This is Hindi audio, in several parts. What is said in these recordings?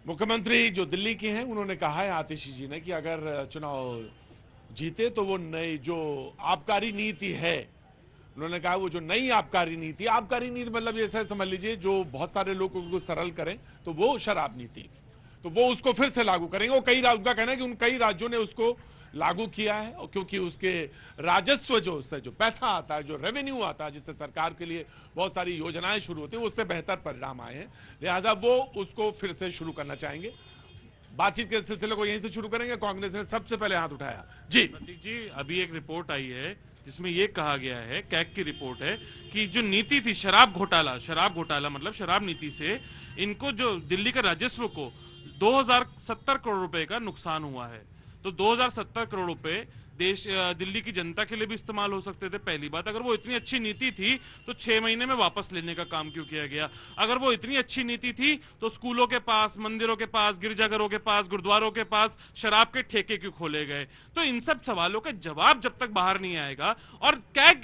मुख्यमंत्री जो दिल्ली के हैं उन्होंने कहा है आतिशी जी ने कि अगर चुनाव जीते तो वो नई जो आबकारी नीति है, उन्होंने कहा वो जो नई आबकारी नीति मतलब ऐसा समझ लीजिए जो बहुत सारे लोगों को सरल करें तो वो शराब नीति, तो वो उसको फिर से लागू करेंगे। वो उनका कहना है कि उन कई राज्यों ने उसको लागू किया है और क्योंकि उसके राजस्व जो उससे जो पैसा आता है, जो रेवेन्यू आता है, जिससे सरकार के लिए बहुत सारी योजनाएं शुरू होती हैं, उससे बेहतर परिणाम आए हैं, लिहाजा वो उसको फिर से शुरू करना चाहेंगे। बातचीत के सिलसिले को यहीं से शुरू करेंगे। कांग्रेस ने सबसे पहले हाथ उठाया। जी प्रतीक जी, अभी एक रिपोर्ट आई है जिसमें यह कहा गया है, कैग की रिपोर्ट है कि जो नीति थी शराब घोटाला मतलब शराब नीति से इनको जो दिल्ली के राजस्व को 2070 करोड़ रुपए का नुकसान हुआ है। तो 2070 करोड़ रुपए दिल्ली की जनता के लिए भी इस्तेमाल हो सकते थे। पहली बात, अगर वो इतनी अच्छी नीति थी तो 6 महीने में वापस लेने का काम क्यों किया गया? अगर वो इतनी अच्छी नीति थी तो स्कूलों के पास, मंदिरों के पास, गिरजाघरों के पास, गुरुद्वारों के पास शराब के ठेके क्यों खोले गए? तो इन सब सवालों का जवाब जब तक बाहर नहीं आएगा, और कैग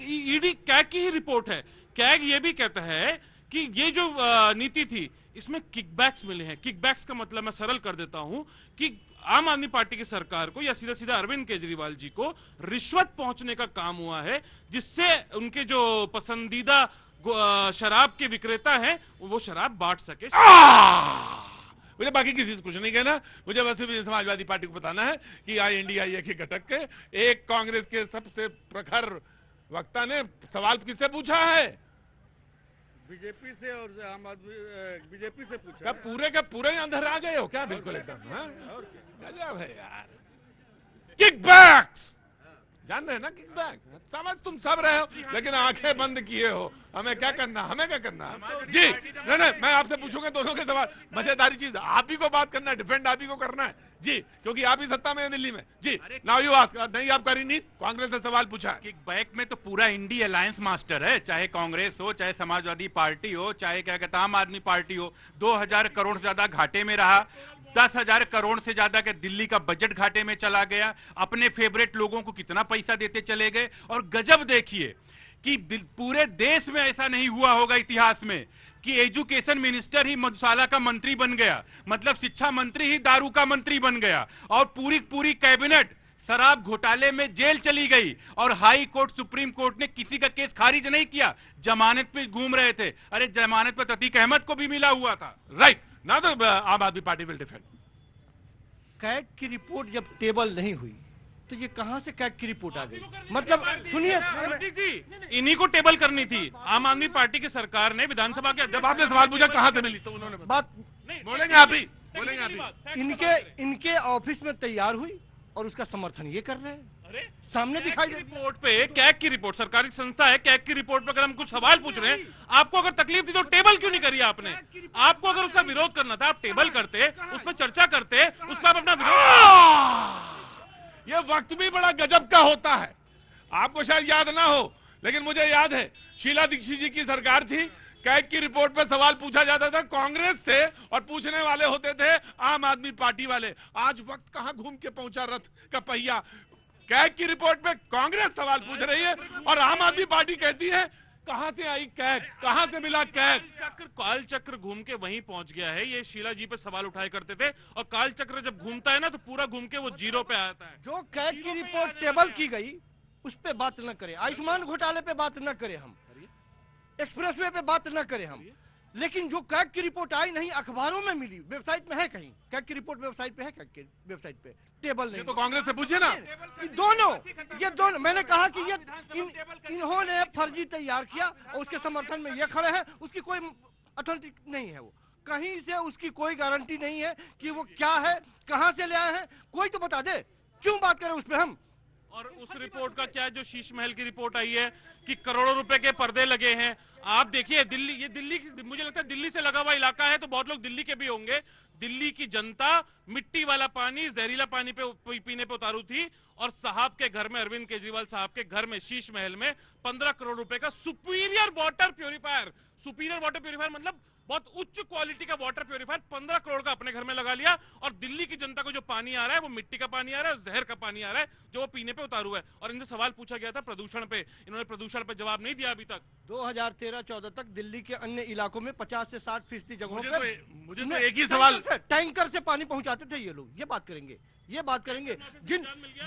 की ही रिपोर्ट है, कैग ये भी कहता है कि ये जो नीति थी इसमें किकबैक्स मिले हैं। किकबैक्स का मतलब मैं सरल कर देता हूं कि आम आदमी पार्टी की सरकार को या सीधा सीधा अरविंद केजरीवाल जी को रिश्वत पहुंचने का काम हुआ है, जिससे उनके जो पसंदीदा शराब के विक्रेता हैं वो शराब बांट सके। मुझे बाकी किसी से कुछ नहीं कहना, मुझे बस समाजवादी पार्टी को बताना है कि INDIA के घटक के एक कांग्रेस के सबसे प्रखर वक्ता ने सवाल किससे पूछा है? बीजेपी से और आम आदमी बीजेपी से पूछा। क्या पूरे के पूरे अंदर आ गए हो क्या? बिल्कुल एकदम गजब है यार। किकबैक्स जान रहे हैं ना? किकबैक्स समझ तुम सब रहे हो, लेकिन आंखें बंद किए हो। हमें क्या करना जी नहीं, मैं आपसे पूछूंगा दोनों के सवाल। मजेदारी चीज, आप ही को बात करना है, डिफेंड आप ही को करना है जी, क्योंकि आप ही सत्ता में है दिल्ली में जी। Now you ask. नहीं आपकारी नीति, कांग्रेस ने सवाल पूछा है। किकबैक में तो पूरा इंडी अलायंस मास्टर है, चाहे कांग्रेस हो, चाहे समाजवादी पार्टी हो, चाहे क्या कहता आम आदमी पार्टी हो। 2000 करोड़ से ज्यादा घाटे में रहा, 10,000 करोड़ से ज्यादा के दिल्ली का बजट घाटे में चला गया। अपने फेवरेट लोगों को कितना पैसा देते चले गए। और गजब देखिए कि पूरे देश में ऐसा नहीं हुआ होगा इतिहास में कि एजुकेशन मिनिस्टर ही मधुशाला का मंत्री बन गया, मतलब शिक्षा मंत्री ही दारू का मंत्री बन गया, और पूरी कैबिनेट शराब घोटाले में जेल चली गई, और हाई कोर्ट, सुप्रीम कोर्ट ने किसी का केस खारिज नहीं किया, जमानत पे घूम रहे थे। अरे जमानत पे अतीक अहमद को भी मिला हुआ था। राइट ना, तो आम आदमी पार्टी विल डिफेंड। कैग की रिपोर्ट जब टेबल नहीं हुई तो ये कहां से कैग की रिपोर्ट आ गई? मतलब सुनिए जी, इन्हीं को टेबल करनी थी। आम आदमी पार्टी की सरकार ने विधानसभा के, जब आपने सवाल पूछा कहां से मिली तो उन्होंने बात बोलेंगे आप ही, बोलेंगे आप ही। इनके ऑफिस में तैयार हुई और उसका समर्थन ये कर रहे हैं। अरे सामने दिखाई रिपोर्ट पे, कैग की रिपोर्ट सरकारी संस्था है, कैग की रिपोर्ट पे अगर हम कुछ सवाल पूछ रहे हैं, आपको अगर तकलीफ थी तो टेबल क्यों नहीं करी आपने? आपको अगर उसका विरोध करना था, आप टेबल करते, उस पर चर्चा करते, उस पर आप अपना विरोध। ये वक्त भी बड़ा गजब का होता है। आपको शायद याद ना हो, लेकिन मुझे याद है शीला दीक्षित जी की सरकार थी, कैग की रिपोर्ट पे सवाल पूछा जाता था कांग्रेस से, और पूछने वाले होते थे आम आदमी पार्टी वाले। आज वक्त कहां घूम के पहुंचा रथ का पहिया। कैग की रिपोर्ट पे कांग्रेस सवाल पूछ रही है और आम आदमी पार्टी कहती है कहां से आई कैग, कहां से मिला कैग। काल चक्र घूम के वहीं पहुंच गया है। ये शीला जी पे सवाल उठाया करते थे, और काल चक्र जब घूमता है ना तो पूरा घूम के वो जीरो पे आता है। जो कैग की रिपोर्ट टेबल की गई उस पे बात न करें, आयुष्मान घोटाले पे बात न करें, हम एक्सप्रेसवे पे बात न करें हम, लेकिन जो कैग की रिपोर्ट आई नहीं, अखबारों में मिली, वेबसाइट में है कहीं, कैग की रिपोर्ट वेबसाइट पे है, कैग की वेबसाइट पे टेबल नहीं। तो कांग्रेस से पूछे ना। ये दोनों मैंने कहा कि ये इन्होंने फर्जी तैयार किया और उसके समर्थन में ये खड़े हैं। उसकी कोई अथेंटिक नहीं है, वो कहीं से उसकी कोई गारंटी नहीं है कि वो क्या है, कहां से ले आए हैं, कोई तो बता दे। क्यों बात करें उस पर हम? और उस रिपोर्ट का क्या है जो शीश महल की रिपोर्ट आई है कि करोड़ों रुपए के पर्दे लगे हैं। आप देखिए दिल्ली, ये दिल्ली, मुझे लगता है दिल्ली से लगा हुआ इलाका है, तो बहुत लोग दिल्ली के भी होंगे। दिल्ली की जनता मिट्टी वाला पानी, जहरीला पानी पे पीने पे उतारू थी, और साहब के घर में, अरविंद केजरीवाल साहब के घर में, शीश महल में 15 करोड़ रुपए का सुपीरियर वाटर प्यूरिफायर मतलब बहुत उच्च क्वालिटी का वाटर प्योरीफायर 15 करोड़ का अपने घर में लगा लिया, और दिल्ली की जनता को जो पानी आ रहा है वो मिट्टी का पानी आ रहा है, जहर का पानी आ रहा है, जो वो पीने पे उतारू है। और इनसे सवाल पूछा गया था प्रदूषण पे, इन्होंने प्रदूषण पे जवाब नहीं दिया अभी तक। 2013-14 तक दिल्ली के अन्य इलाकों में 50 से 60% जगहों पे मुझे तो एक ही सवाल, टैंकर से पानी पहुंचाते थे ये लोग। ये बात करेंगे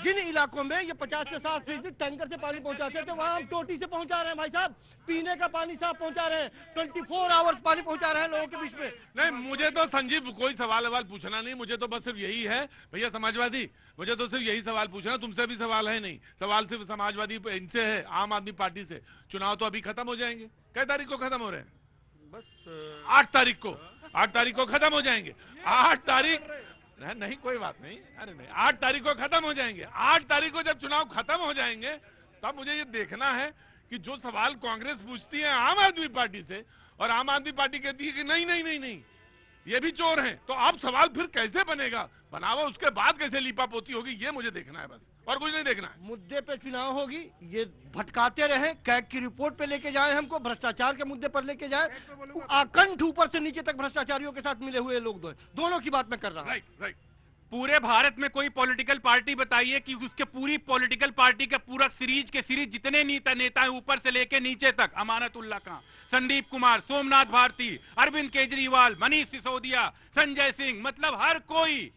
जिन इलाकों में ये 50 से 60% टैंकर से पानी पहुंचाते थे, वहां हम टोटी से पहुंचा रहे हैं भाई साहब, पीने का पानी साफ पहुंचा रहे हैं, 24 आवर्स पानी पहुंचा रहे हैं लोगों के बीच में। नहीं, मुझे तो संजीव कोई सवाल पूछना नहीं, मुझे तो बस सिर्फ यही है भैया समाजवादी, मुझे तो सिर्फ यही सवाल पूछना, तुमसे भी सवाल है नहीं, सवाल सिर्फ समाजवादी इनसे है, आम आदमी पार्टी से। चुनाव तो अभी खत्म हो जाएंगे, कै तारीख को खत्म हो रहे हैं? बस 8 तारीख को खत्म हो जाएंगे। 8 तारीख नहीं, कोई बात नहीं, अरे नहीं, 8 तारीख को खत्म हो जाएंगे। 8 तारीख को जब चुनाव खत्म हो जाएंगे तब मुझे ये देखना है कि जो सवाल कांग्रेस पूछती है आम आदमी पार्टी से, और आम आदमी पार्टी कहती है कि नहीं नहीं नहीं नहीं ये भी चोर हैं, तो अब सवाल फिर कैसे बनेगा, बनावा उसके बाद कैसे लीपापोती होगी, ये मुझे देखना है, बस और कुछ नहीं देखना है। मुद्दे पे चुनाव होगी, ये भटकाते रहे, कैग की रिपोर्ट पे लेके जाए हमको, भ्रष्टाचार के मुद्दे पर लेके जाए, आकंठ ऊपर से नीचे तक भ्रष्टाचारियों के साथ मिले हुए लोग दोनों की बात मैं कर रहा हूँ। राइट। पूरे भारत में कोई पॉलिटिकल पार्टी बताइए कि उसके पूरी पॉलिटिकल पार्टी का पूरा सीरीज जितने नेता हैं ऊपर से लेके नीचे तक, अमानतुल्लाह खां, संदीप कुमार, सोमनाथ भारती, अरविंद केजरीवाल, मनीष सिसोदिया, संजय सिंह, मतलब हर कोई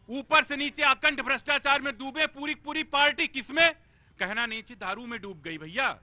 ऊपर से नीचे अखंड भ्रष्टाचार में डूबे। पूरी पार्टी किसमें, कहना नहीं चाहिए, दारू में डूब गई भैया।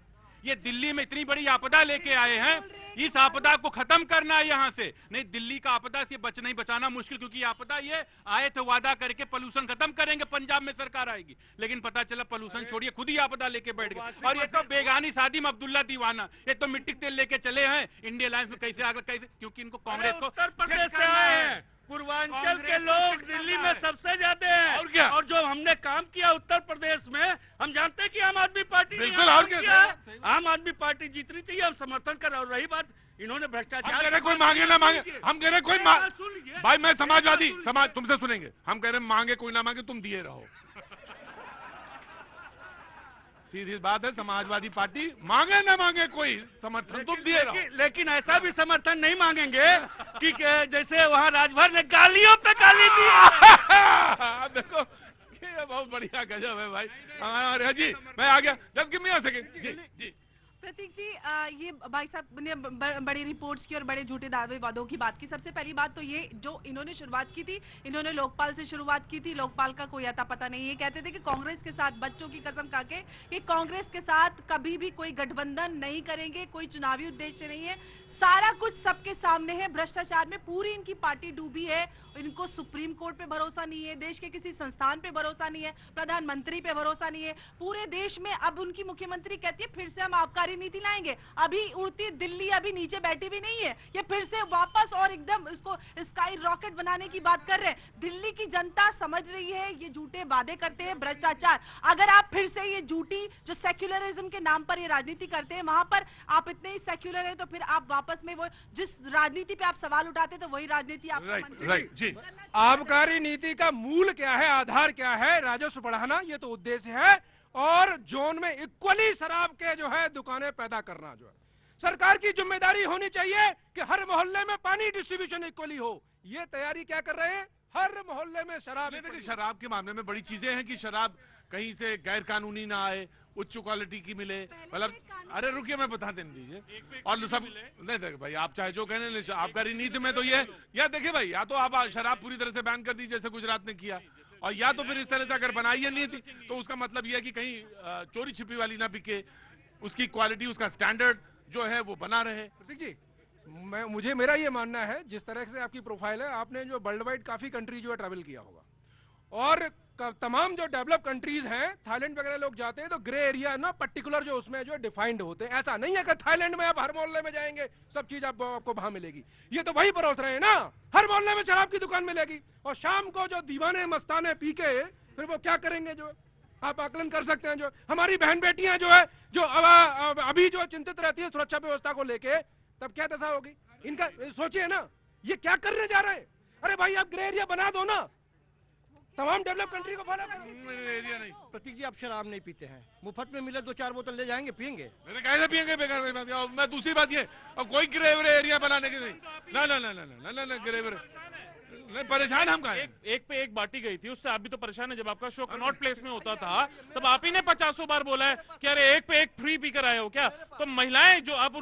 ये दिल्ली में इतनी बड़ी आपदा लेके आए हैं, इस आपदा को खत्म करना है यहां से। नहीं, दिल्ली का आपदा से नहीं बचाना मुश्किल, क्योंकि आपदा ये आए थे वादा करके पोल्यूशन खत्म करेंगे, पंजाब में सरकार आएगी, लेकिन पता चला पोल्यूशन छोड़िए खुद ही आपदा लेके बैठ गए। और ये तो बेगानी शादी में अब्दुल्ला दीवाना, ये तो मिट्टी तेल लेके चले हैं इंडिया अलायंस में, कैसे, क्योंकि इनको कांग्रेस को उत्तर प्रदेश से आए हैं, पूर्वांचल के लोग दिल्ली में सबसे ज्यादा हैं। और क्या? और जो हमने काम किया उत्तर प्रदेश में, हम जानते हैं कि आम आदमी पार्टी ने बिल्कुल, काम और क्या? किया। आम आदमी पार्टी जीतनी चाहिए, हम समर्थन कर रहे हैं। और रही बात इन्होंने हम भ्रष्टाचार, कह रहे कोई मांगे ना मांगे, हम कह रहे कोई भाई मैं समाजवादी, तुमसे सुनेंगे, हम कह रहे मांगे कोई ना मांगे, तुम दिए रहो। सीधी बात है, समाजवादी पार्टी मांगे ना मांगे कोई समर्थन तुम दिए रहो। लेकिन ऐसा भी समर्थन नहीं मांगेंगे कि जैसे वहाँ राजभर ने गालियों पे गाली दी है। देखो ये बहुत बढ़िया गजब है भाई। अरे जी मैं आ गया, just give me a second. जी प्रतीक जी, ये भाई साहब ने बड़ी रिपोर्ट्स की और बड़े झूठे दावे वादों की बात की। सबसे पहली बात तो ये, जो इन्होंने शुरुआत की थी, इन्होंने लोकपाल से शुरुआत की थी, लोकपाल का कोई अता पता नहीं। ये कहते थे कि कांग्रेस के साथ, बच्चों की कसम खा के, कि कांग्रेस के साथ कभी भी कोई गठबंधन नहीं करेंगे, कोई चुनावी उद्देश्य नहीं है, सारा कुछ सबके सामने है। भ्रष्टाचार में पूरी इनकी पार्टी डूबी है, इनको सुप्रीम कोर्ट पे भरोसा नहीं है, देश के किसी संस्थान पे भरोसा नहीं है, प्रधानमंत्री पे भरोसा नहीं है, पूरे देश में। अब उनकी मुख्यमंत्री कहती है फिर से हम आबकारी नीति लाएंगे। अभी उड़ती दिल्ली अभी नीचे बैठी भी नहीं है, ये फिर से वापस और एकदम इसको स्काई रॉकेट बनाने की बात कर रहे हैं। दिल्ली की जनता समझ रही है ये झूठे वादे करते हैं, भ्रष्टाचार। अगर आप फिर से ये झूठी जो सेक्युलरिज्म के नाम पर ये राजनीति करते हैं, वहां पर आप इतने ही सेक्युलर है, तो फिर आप वापस में वो जिस राजनीति पे आप सवाल उठाते थे वही राजनीति आप राइट जी। आबकारी नीति का मूल क्या है, आधार क्या है? राजस्व बढ़ाना, ये तो उद्देश्य है। और जोन में इक्वली शराब के जो है दुकानें पैदा करना, जो है सरकार की जिम्मेदारी होनी चाहिए कि हर मोहल्ले में पानी डिस्ट्रीब्यूशन इक्वली हो। ये तैयारी क्या कर रहे हैं? हर मोहल्ले में शराब। देखिए शराब के मामले में बड़ी चीजें हैं कि शराब कहीं से गैर कानूनी ना आए, उच्च क्वालिटी की मिले, मतलब अरे रुकिए मैं बता देने दीजिए। और सब नहीं देखिए भाई, आप चाहे जो कहने, आबकारी नीति में तो ये, या देखिए भाई, या तो आप शराब पूरी तरह से बैन कर दीजिए जैसे गुजरात ने किया, और या तो फिर इस तरह से अगर बनाई है नीति तो उसका मतलब यह है कि कहीं चोरी छिपी वाली ना बिके, उसकी क्वालिटी, उसका स्टैंडर्ड जो है वो बना रहे। प्रतीक जी, मेरा ये मानना है, जिस तरह से आपकी प्रोफाइल है, आपने जो वर्ल्ड वाइड काफी कंट्री जो है ट्रैवल किया होगा, और तमाम जो डेवलप कंट्रीज हैं, थाईलैंड वगैरह लोग जाते हैं तो ग्रे एरिया ना पर्टिकुलर जो उसमें जो डिफाइंड होते हैं। ऐसा नहीं है कि थाईलैंड में आप हर मोहल्ले में जाएंगे सब चीज आपको वहां मिलेगी। ये तो वही परोस रहे हैं ना, हर मोहल्ले में शराब की दुकान मिलेगी, और शाम को जो दीवाने मस्ताने पी के फिर वो क्या करेंगे, जो आप आकलन कर सकते हैं। जो हमारी बहन बेटियां जो है, जो अभी जो चिंतित रहती है सुरक्षा व्यवस्था को लेके, तब क्या दशा होगी इनका? सोचिए ना, ये क्या करने जा रहे हैं। अरे भाई आप ग्रे एरिया बना दो ना, तमाम डेवलप कंट्री को फॉलो करो। एरिया नहीं। प्रतीक जी, आप शराब नहीं पीते हैं, मुफ्त में मिले 2-4 बोतल ले जाएंगे, पियेंगे? मैंने कैसे पियेंगे बेकार की बात। और मैं दूसरी बात ये, और कोई ग्रे व्रे एरिया बनाने की नहीं। ना ना ना ना ना ना ना ग्रे व्रे नहीं, परेशान हम का एक पे एक बांटी गई थी, उससे आप भी तो परेशान है। जब आपका शो कनॉट प्लेस में होता था तब आप ही ने 50 बार बोला है कि अरे एक पे एक फ्री पीकर आए हो क्या। तो महिलाएं जो आप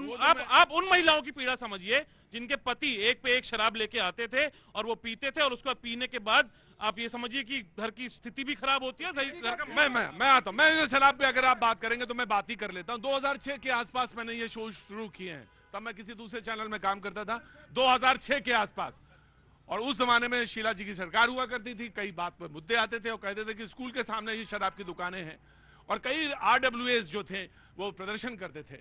उन महिलाओं की पीड़ा समझिए जिनके पति एक पे एक शराब लेके आते थे और वो पीते थे, और उसको पीने के बाद आप ये समझिए कि घर की स्थिति भी खराब होती है। घर का मैं आता हूँ। मैं शराब पे अगर आप बात करेंगे तो मैं बात ही कर लेता हूँ। 2006 के आसपास मैंने ये शो शुरू किए हैं, तब मैं किसी दूसरे चैनल में काम करता था। 2006 के आसपास, और उस जमाने में शीला जी की सरकार हुआ करती थी। कई बात पर मुद्दे आते थे और कहते थे कि स्कूल के सामने ही शराब की दुकानें हैं, और कई RWAs जो थे वो प्रदर्शन करते थे।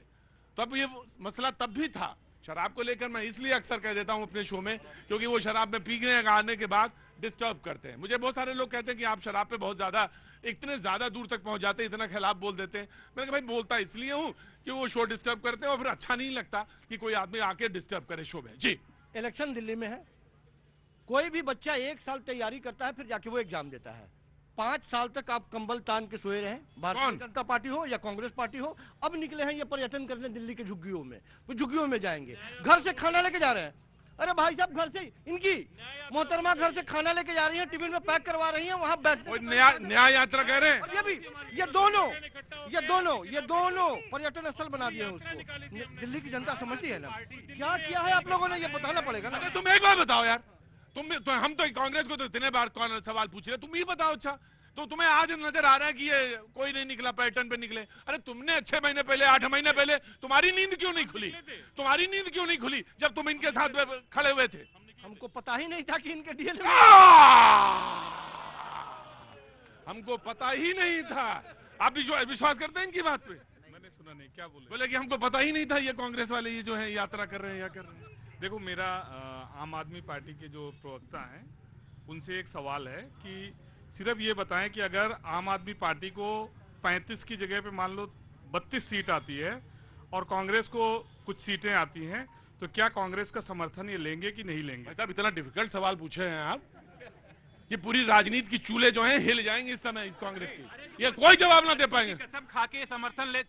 तब ये मसला तब भी था। शराब को लेकर मैं इसलिए अक्सर कह देता हूं अपने शो में, क्योंकि वो शराब में पीने आने के बाद डिस्टर्ब करते हैं। मुझे बहुत सारे लोग कहते हैं कि आप शराब पे बहुत ज्यादा, इतने ज्यादा दूर तक पहुंच जाते हैं, इतना खिलाफ बोल देते हैं। मैंने कहा भाई बोलता इसलिए हूं कि वो शो डिस्टर्ब करते हैं और फिर अच्छा नहीं लगता कि कोई आदमी आके डिस्टर्ब करे शो में। जी, इलेक्शन दिल्ली में है, कोई भी बच्चा 1 साल तैयारी करता है, फिर जाके वो एग्जाम देता है। 5 साल तक आप कंबल तान के सोए रहे, भारतीय जनता पार्टी हो या कांग्रेस पार्टी हो। अब निकले हैं ये पर्यटन करने दिल्ली के झुग्गियों में, वो झुग्गियों में जाएंगे, घर से खाना लेके जा रहे हैं। अरे भाई साहब, घर से इनकी मोहतरमा घर से खाना लेके जा रही हैं, टिफिन में पैक करवा रही हैं, वहां बैठ न्याय यात्रा कह रहे हैं। और ये दोनों पर्यटन स्थल बना दिए हैं उसको। दिल्ली की जनता समझती है ना क्या किया है आप लोगों ने, ये बताना पड़ेगा ना। तुम एक बार बताओ यार, हम तो कांग्रेस को तो इतने बार सवाल पूछ रहे, तुम ही बताओ। अच्छा, तो तुम्हें आज नजर आ रहा है कि ये कोई नहीं निकला, पर्यटन पे निकले। अरे तुमने 6 महीने पहले, 8 महीने पहले तुम्हारी नींद क्यों नहीं खुली? तुम्हारी नींद क्यों नहीं खुली जब तुम इनके साथ खड़े हुए थे? हमको पता ही नहीं था कि इनके डीएल हमको पता ही नहीं था। आप विश्वास करते हैं इनकी बात पे? मैंने सुना नहीं, क्या बोले कि हमको पता ही नहीं था ये कांग्रेस वाले ये जो है यात्रा कर रहे हैं या कर रहे हैं। देखो, मेरा आम आदमी पार्टी के जो प्रवक्ता हैं उनसे एक सवाल है कि सिर्फ ये बताएं कि अगर आम आदमी पार्टी को 35 की जगह पे मान लो 32 सीट आती है और कांग्रेस को कुछ सीटें आती हैं, तो क्या कांग्रेस का समर्थन ये लेंगे कि नहीं लेंगे? साहब, इतना डिफिकल्ट सवाल पूछे हैं आप कि पूरी राजनीति की चूल्हे जो हैं हिल जाएंगे इस समय इस कांग्रेस की। ये कोई जवाब ना दे पाएंगे। कसम खा के समर्थन ले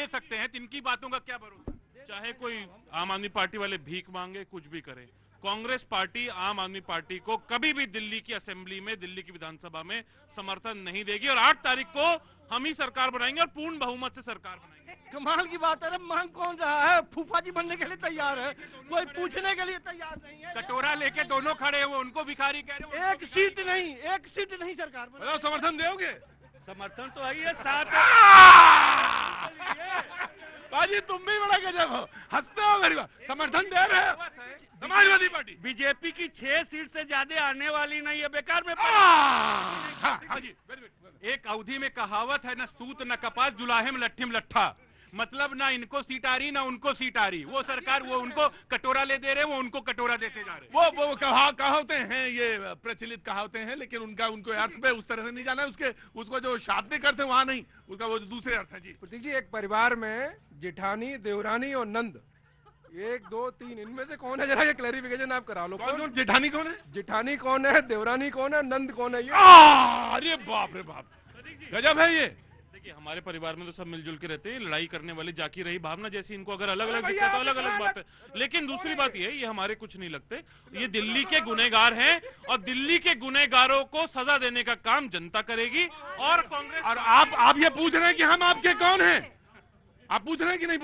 सकते हैं, तो इनकी बातों का क्या भरोसा? चाहे कोई आम आदमी पार्टी वाले भीख मांगे, कुछ भी करे, कांग्रेस पार्टी आम आदमी पार्टी को कभी भी दिल्ली की असेंबली में, दिल्ली की विधानसभा में समर्थन नहीं देगी। और 8 तारीख को हम ही सरकार बनाएंगे और पूर्ण बहुमत से सरकार बनाएंगे। कमाल की बात है, मांग कौन रहा है? फूफा जी बनने के लिए तैयार है, कोई पूछने के लिए तैयार नहीं है। कटोरा लेके दोनों खड़े हैं, वो उनको भिखारी कह रहे हो। एक सीट नहीं सरकार बताओ, समर्थन दोगे? समर्थन तो है, 7 बाजी तुम भी बड़ा गजब हो, हंसते हो मेरी बात। समर्थन दे रहे हो समाजवादी पार्टी। बीजेपी की 6 सीट से ज्यादा आने वाली नहीं है, बेकार में। एक अवधि में कहावत है, न सूत न कपास जुलाहिम लट्ठिम लट्ठा। मतलब ना इनको सीट आ रही ना उनको सीट आ रही। वो सरकार वो उनको कटोरा ले दे रहे, वो उनको कटोरा देते जा रहे। वो कहावतें हैं, ये प्रचलित कहावतें हैं, लेकिन उनको अर्थ पे उस तरह से नहीं जाना है। उसको जो शाब्दिक अर्थ है वहां नहीं, उसका वो दूसरे अर्थ है। जी प्रतीक जी, एक परिवार में जेठानी, देवरानी और नंद, 1 2 3 इनमें से कौन है? जरा ये क्लैरिफिकेशन आप करा लो। कौन? जेठानी कौन है? जेठानी कौन है, देवरानी कौन है, नंद कौन है? ये अरे बाप रे बाप, गजब है ये। देखिए, हमारे परिवार में तो सब मिलजुल के रहते हैं। लड़ाई करने वाली जाकी रही भावना जैसी, इनको अगर अलग अलग दिखता है तो अलग अलग बात है। लेकिन दूसरी बात ये हमारे कुछ नहीं लगते। ये दिल्ली के गुनहगार हैं और दिल्ली के गुनहगारों को सजा देने का काम जनता करेगी। और कांग्रेस, और आप ये पूछ रहे हैं कि हम आपके कौन हैं? आप पूछ रहे हैं कि नहीं?